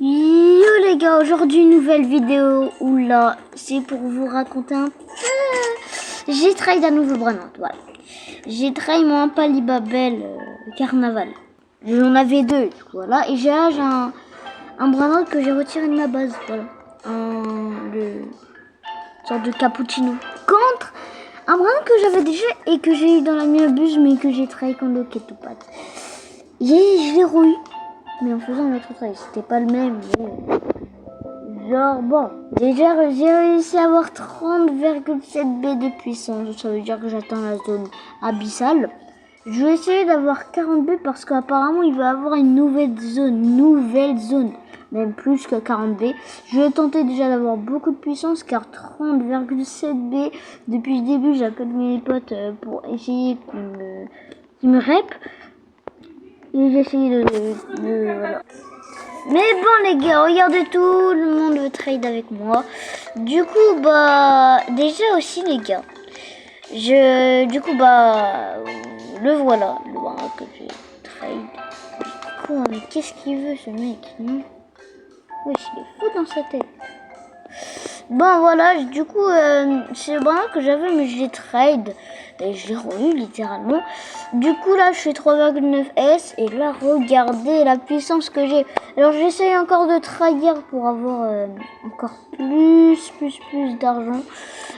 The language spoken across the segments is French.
Yo les gars, aujourd'hui nouvelle vidéo où là c'est pour vous raconter un peu. J'ai trade un nouveau Brandt, voilà. J'ai trade mon Palibabel Carnaval. J'en avais deux, du coup, voilà. Et j'ai un Brandt que j'ai retiré de ma base, voilà. Le sorte de cappuccino. Contre un Brandt que j'avais déjà et que j'ai eu dans la minibus mais que j'ai trade contre le Ketupat. Et je l'ai re-eu. Mais en faisant un autre trade, c'était pas le même. Mais... genre, bon. Déjà, j'ai réussi à avoir 30,7 B de puissance. Ça veut dire que j'atteins la zone abyssale. Je vais essayer d'avoir 40 B parce qu'apparemment, il va avoir une nouvelle zone. Même plus que 40 B. Je vais tenter déjà d'avoir beaucoup de puissance car 30,7 B. Depuis le début, j'appelle mes potes pour essayer qu'ils me rep. Et j'ai essayé de voilà. Mais bon les gars, regardez, tout le monde veut trade avec moi. Du coup bah déjà aussi les gars, le voilà que j'ai trade. Quoi, mais qu'est-ce qu'il veut ce mec, non? Oui, il est fou dans sa tête. Bon voilà, du coup c'est le Brandt que j'avais mais je l'ai trade et je l'ai re-eu littéralement. Du coup là je fais 3,9 S et là regardez la puissance que j'ai. Alors j'essaye encore de trahir pour avoir encore plus d'argent.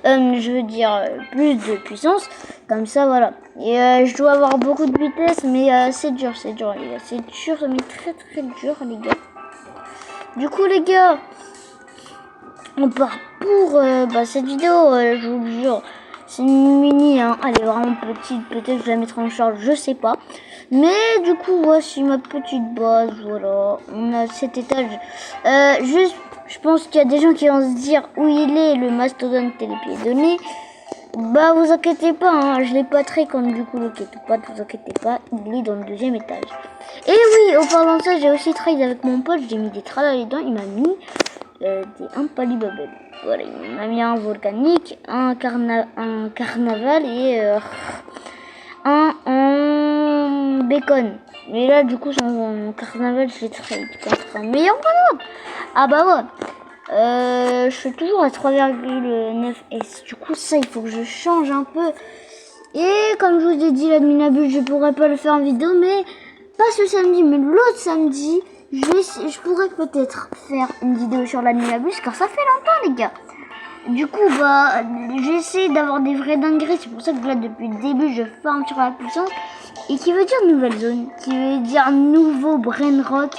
Je veux dire plus de puissance. Comme ça voilà. Et je dois avoir beaucoup de vitesse mais c'est dur les gars. C'est dur mais très dur les gars. Du coup les gars, on part pour cette vidéo, je vous le jure, c'est une mini, hein. Elle est vraiment petite, peut-être que je la mettrai en charge, je sais pas. Mais du coup, voici ma petite base, voilà, on a cet étage. Juste, je pense qu'il y a des gens qui vont se dire où il est, le mastodonte télépiédonné. Bah vous inquiétez pas, hein, je l'ai pas très quand du coup le Ketupat, vous inquiétez pas, il est dans le deuxième étage. Et oui, au parlant de ça, j'ai aussi trade avec mon pote, j'ai mis des tralala dedans, il m'a mis un Palibabel. Voilà, il m'a mis un volcanique, un carnaval et un bacon. Mais là, du coup, son carnaval, je l'ai trade contre un meilleur Brandt. Ah bah ouais. Je suis toujours à 3,9 S. Du coup, ça, il faut que je change un peu. Et comme je vous ai dit, la minabus, je pourrais pas le faire en vidéo, mais pas ce samedi, mais l'autre samedi, je pourrais peut-être faire une vidéo sur la minabus, car ça fait longtemps, les gars. Du coup, bah, j'ai essayé d'avoir des vrais dingueries. C'est pour ça que là, depuis le début, je farm sur la puissance. Et qui veut dire nouvelle zone, qui veut dire nouveau brainrot,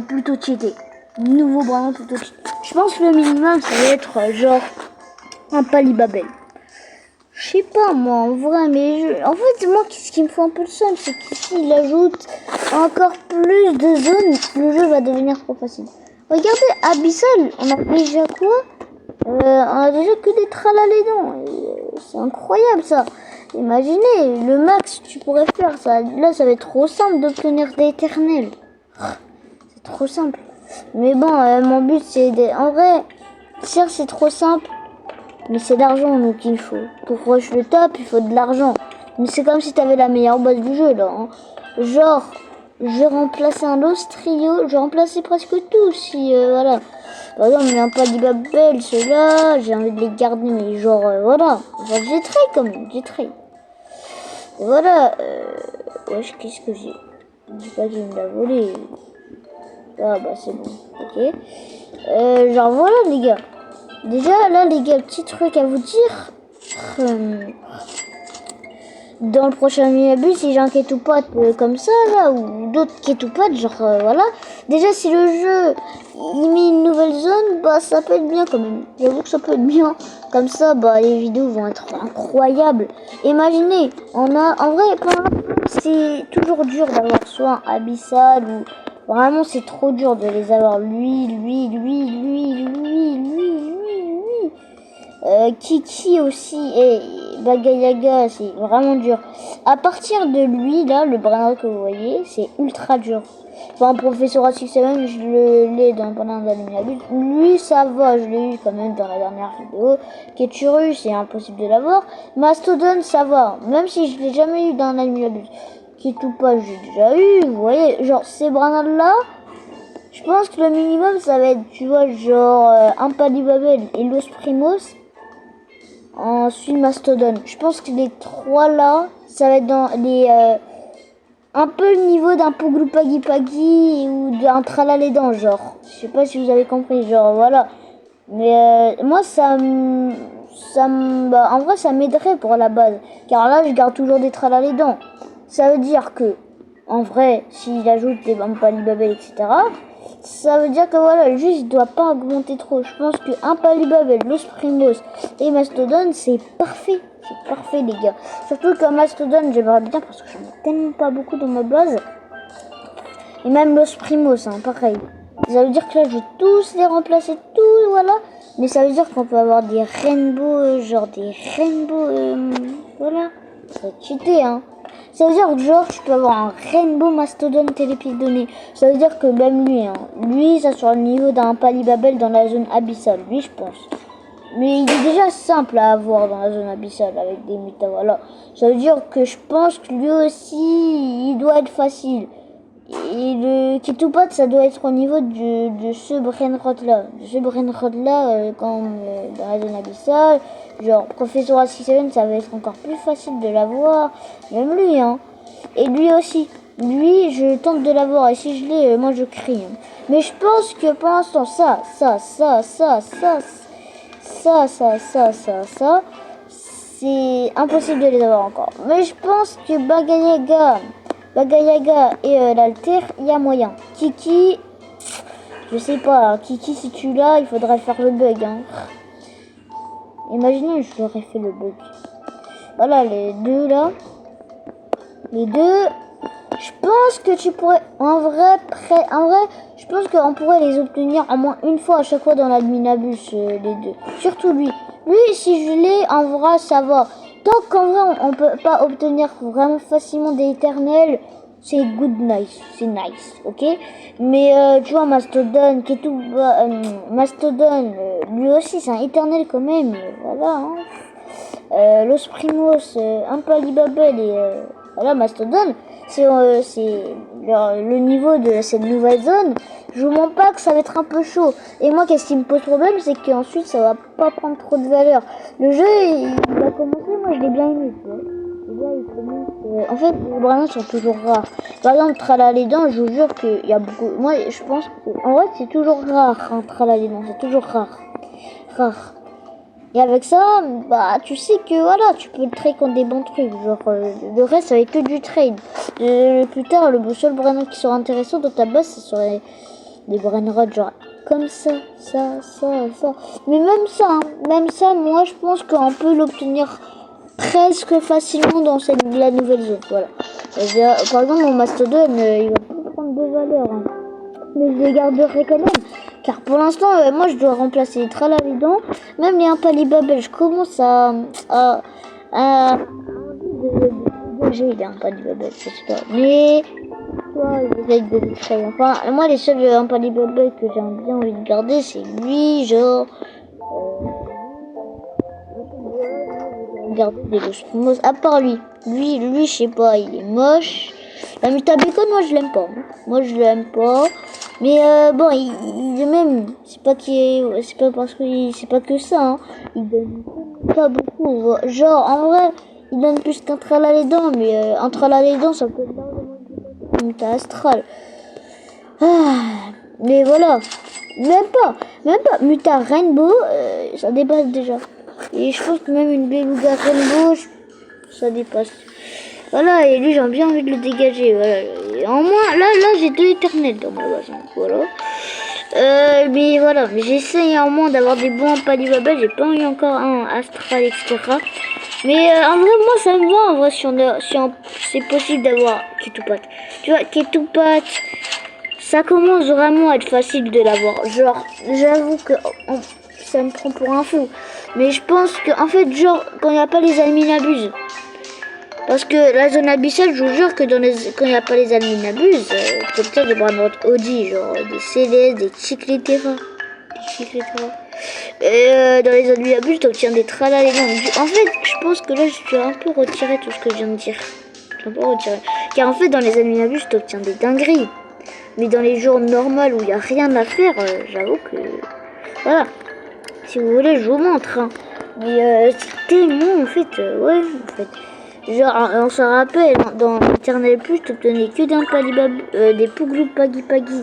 plutôt cheaté. Nouveau brainrot plutôt cheaté. Je pense que le minimum, ça va être genre un Palibabel. Je sais pas moi, en vrai, mais en fait, moi, ce qui me fait un peu le seum, c'est qu'ici, il ajoute encore plus de zones, le jeu va devenir trop facile. Regardez, Abyssal, on a déjà quoi? On a déjà que des tralalés. C'est incroyable ça. Imaginez, le max tu pourrais faire ça. Là, ça va être trop simple d'obtenir des éternels. C'est trop simple. Mais bon, mon but c'est en vrai, certes c'est trop simple, mais c'est l'argent donc il faut. Pour rush le top, il faut de l'argent. Mais c'est comme si t'avais la meilleure base du jeu là. Hein. Genre, j'ai remplacé un Lost Trio, j'ai remplacé presque tout si voilà. Par exemple, il n'y a pas d'Ibabel, ceux-là, j'ai envie de les garder, mais genre, voilà. Enfin, j'ai trade quand même, j'ai trade. Voilà, wesh, qu'est-ce que j'ai? Je dis pas qu'il me l'a volé. Ah, bah, c'est bon, ok. Genre, voilà, les gars. Déjà, là, les gars, petit truc à vous dire. Dans le prochain minibus, si j'ai un Ketupat comme ça, là, ou d'autres Ketupat, genre, voilà. Déjà, si le jeu, il met une nouvelle zone, bah, ça peut être bien quand même. J'avoue que ça peut être bien. Comme ça, bah, les vidéos vont être incroyables. Imaginez, en vrai, c'est toujours dur d'avoir soit un Abyssal ou... Vraiment, c'est trop dur de les avoir. Lui. Kiki aussi et Bagayaga, c'est vraiment dur. À partir de lui, là, le Brandt que vous voyez, c'est ultra dur. Enfin, Professeur 67, je l'ai dans pendant d'Aluminabus. Lui, ça va, je l'ai eu quand même dans la dernière vidéo. Keturus, c'est impossible de l'avoir. Mastodon, ça va, même si je l'ai jamais eu dans l'Aluminabus. Ketupat, j'ai déjà eu, vous voyez, genre ces Brandt là. Je pense que le minimum, ça va être, tu vois, genre Impalibabel et Los Primos. Ensuite, Mastodon. Je pense que les trois là, ça va être dans les... un peu le niveau d'un Poglupagi Pagi ou d'un Tralalédan, genre. Je sais pas si vous avez compris, genre, voilà. Mais moi, bah, en vrai, ça m'aiderait pour la base. Car là, je garde toujours des Tralalédans. Ça veut dire que, en vrai, s'il ajoute des Impalibabel, etc., ça veut dire que voilà, le jeu, il doit pas augmenter trop. Je pense que Impalibabel, Los Primos et Mastodon, c'est parfait. C'est parfait, les gars. Surtout que Mastodon, j'aimerais bien parce que j'en ai tellement pas beaucoup dans ma base. Et même Los Primos, hein, pareil. Ça veut dire que là, je vais tous les remplacer, tout, voilà. Mais ça veut dire qu'on peut avoir des rainbows, genre des rainbows, voilà. Ça va être cheaté, hein. Ça veut dire que genre, je peux avoir un rainbow Mastodon télépidonné. Ça veut dire que même lui, hein, lui, ça sur le niveau d'un Palibabel dans la zone abyssale. Lui, je pense. Mais il est déjà simple à avoir dans la zone abyssale avec des mutas, voilà. Ça veut dire que je pense que lui aussi, il doit être facile. Et le Kitupat, ça doit être au niveau de ce Brainrot là. De ce Brainrot là, quand dans la zone abyssale. Genre, Professeur Assistant, ça va être encore plus facile de l'avoir. Même lui, hein. Et lui aussi. Lui, je tente de l'avoir. Et si je l'ai, moi je crie. Hein. Mais je pense que pour l'instant, ça, c'est impossible de les avoir encore. Mais je pense que Bagayaga et l'Alter, il y a moyen. Kiki, je sais pas. Hein. Kiki, si tu l'as, il faudrait faire le bug. Hein. Imaginez, je l'aurais fait le bug. Voilà, les deux là. Les deux, je pense que tu pourrais, en vrai, je pense qu'on pourrait les obtenir au moins une fois à chaque fois dans l'adminabus, les deux. Surtout lui. Lui, si je l'ai, en vrai, ça va. Tant qu'en vrai, on peut pas obtenir vraiment facilement des éternels, c'est good nice, c'est nice, ok. Mais tu vois, Mastodon, qui est tout, Mastodon, lui aussi, c'est un éternel quand même, voilà. Hein. Los Primos, Impalibabel et voilà, Mastodon, c'est le niveau de cette nouvelle zone. Je vous mens pas que ça va être un peu chaud. Et moi, qu'est-ce qui me pose problème, c'est qu'ensuite, ça va pas prendre trop de valeur. Le jeu, il va commencer, moi, je l'ai bien aimé, tu vois. En fait, les branas sont toujours rares. Par exemple, Tralalédan, je vous jure qu'il y a beaucoup... Moi, je pense qu'en vrai, c'est toujours rare, hein, Tralalédan. C'est toujours rare. Rare. Et avec ça, bah, tu sais que voilà, tu peux le trade contre des bons trucs. Genre, le reste, ça va être que du trade. Plus tard, le seul brain qui sera intéressant dans ta base, ce serait des brain rods, genre comme ça. Mais même ça, moi, je pense qu'on peut l'obtenir presque facilement dans la nouvelle zone. Voilà. Par exemple, mon Mastodon, il va pas prendre de valeur. Hein. Mais je les garderai quand même. Car pour l'instant, moi je dois remplacer les Tralalédans. Même les Impalibabel, je commence à j'ai les Impalibabel, je sais pas. Mais toi, j'essaie de les créer. Enfin, moi les seuls Impalibabel que j'ai bien envie de garder, c'est lui, genre. Garder des Los Primos. À part lui, je sais pas, il est moche. La Mutabécon, moi je l'aime pas. Moi je l'aime pas. Mais bon, il est même, c'est pas parce que c'est pas que ça. Hein. Il donne pas beaucoup. Genre en vrai, il donne plus qu'un Tralalédan, mais un Tralalédan, ça peut être largement une Muta Astral. Ah, mais voilà, même pas. Muta Rainbow, ça dépasse déjà. Et je pense que même une Beluga Rainbow, ça dépasse. Voilà, et lui, j'ai bien envie de le dégager. Voilà. Et en moins, là, j'ai deux éternels dans ma base. Hein, voilà. Mais voilà, j'essaye en moins d'avoir des bons Palibabel. J'ai pas eu encore un Astral, etc. Mais en vrai, moi, ça me va. En vrai, si c'est possible d'avoir Kitupat. Tu vois, Kitupat, ça commence vraiment à être facile de l'avoir. Genre, j'avoue que ça me prend pour un fou. Mais je pense que, en fait, genre, quand il n'y a pas les Alminabus. Parce que la zone abyssale, je vous jure que quand il n'y a pas les Alminabus, tu obtiens des Brainrot Audi, genre des Célestes, des Chicletera. Et dans les Alminabus, tu obtiens des Tralalédans. En fait, je pense que là, je vais un peu retirer tout ce que je viens de dire. Car en fait, dans les Alminabus, tu obtiens des dingueries. Mais dans les jours normaux où il n'y a rien à faire, j'avoue que... Voilà. Si vous voulez, je vous montre. Hein. Mais c'est tellement, en fait, ouais, en fait. Genre, on se rappelle, dans Eternal Plus, tu obtenais que des Pouglou Pagi Pagi.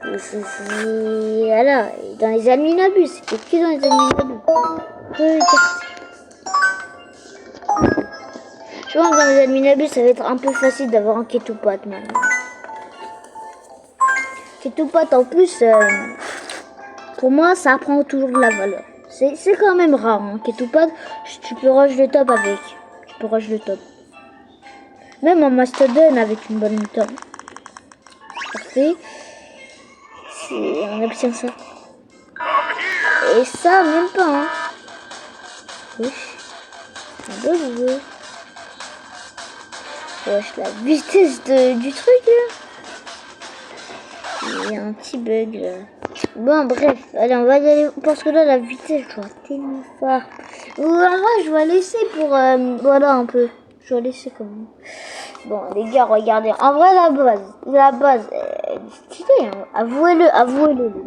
Voilà, et dans les Adminabus, c'était que dans les Adminabus. Je pense que dans les Adminabus, ça va être un peu facile d'avoir un Ketupat maintenant. Ketupat en plus, pour moi, ça prend toujours de la valeur. C'est quand même rare, hein. Ketupat, tu peux rush le top avec. Tu peux rush le top. Même en Mastodon avec une bonne méthode. Parfait. On obtient ça. Et ça, même pas, hein. Oui. Wesh, la vitesse du truc, là. Il y a un petit bug, là. Bon, bref. Allez, on va y aller. Parce que là, la vitesse, je vois tellement fort. En vrai, je vais laisser pour... voilà, un peu. Je vais laisser comme ça. Bon, les gars, regardez. En vrai, la base, elle est stylée, hein. Avouez-le, les gars.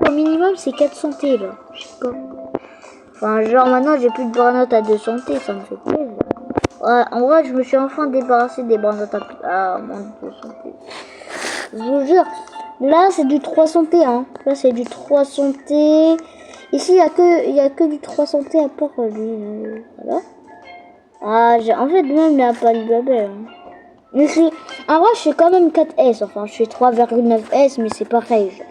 Au minimum, c'est 4 santé, là. Je sais pas. Enfin, genre, maintenant, j'ai plus de burn-out à 2 santé, ça me fait plaisir. Ouais, en vrai, je me suis enfin débarrassé des burn-out à moins de 2 santé. Je vous jure. Là, c'est du 3 santé, hein. Là, c'est du 3 santé. Ici, il y a que du 3 santé à part lui. Voilà. Ah, en fait, même, il n'y a pas de bébé. Hein. Mais en vrai, je fais quand même 4S. Enfin, je fais 3,9S, mais c'est pareil. Genre.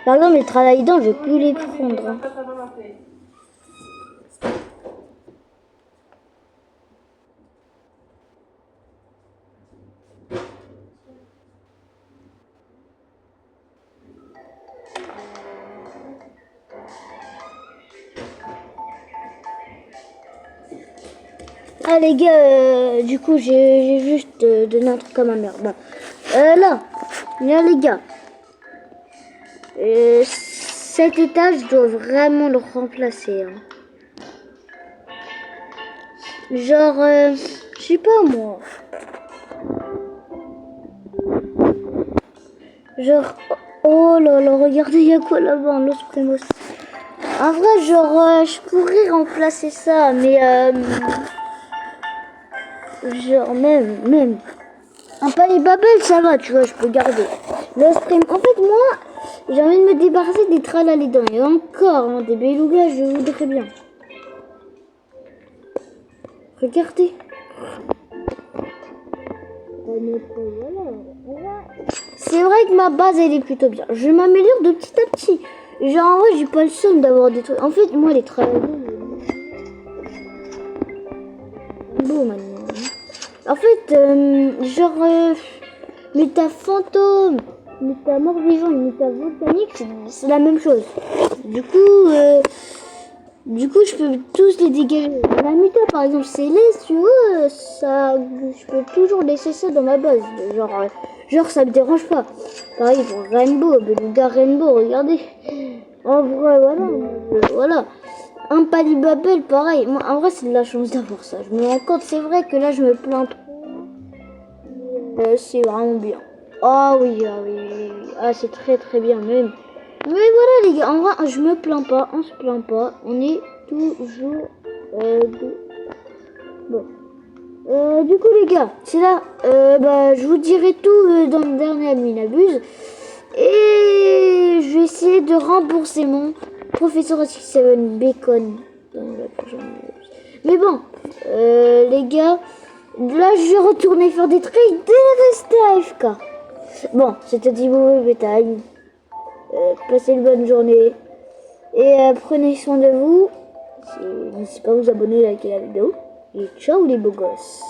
Par exemple, les travaillants, je vais plus les prendre. Hein. Ah les gars, du coup j'ai juste donné un truc à ma mère. Bon. Là les gars, cet étage, je dois vraiment le remplacer. Hein. Genre, je sais pas moi. Genre, oh là là, regardez, il y a quoi là-bas, Los Primos. En vrai, genre, je pourrais remplacer ça, mais genre même. Un palais Babel, ça va, tu vois, je peux garder. Le stream, en fait, moi, j'ai envie de me débarrasser des tralalédans. Et encore, hein, des belugas, je voudrais bien. Regardez. C'est vrai que ma base, elle est plutôt bien. Je m'améliore de petit à petit. Genre, en vrai, j'ai pas le seum d'avoir des trucs. En fait, moi, les tralalédans, beau maintenant. En fait, genre, méta fantôme, méta mort-vivant et méta volcanique, c'est la même chose. Du coup, je peux tous les dégager. La méta, par exemple, céleste, tu vois, ça, je peux toujours laisser ça dans ma base. Genre ça me dérange pas. Pareil pour Rainbow, Beluga Rainbow, regardez. En vrai, voilà. Un Palibabel, pareil. Moi, en vrai, c'est de la chance d'avoir ça. Je me rends compte, c'est vrai que là, je me plains trop. C'est vraiment bien. Ah oui. Ah, c'est très très bien même. Mais voilà les gars, en vrai, je me plains pas, on se plaint pas. On est toujours... Bon. Du coup les gars, c'est là. Je vous dirai tout dans le dernier Adminabuse. Et je vais essayer de rembourser mon Professeur 67 Bacon dans la prochaine. Mais bon, les gars, là je vais retourner faire des trades et rester AFK. Bon, c'était Thibaut Bétail. Passez une bonne journée. Et prenez soin de vous. N'hésitez pas à vous abonner, liker la vidéo. Et ciao les beaux gosses.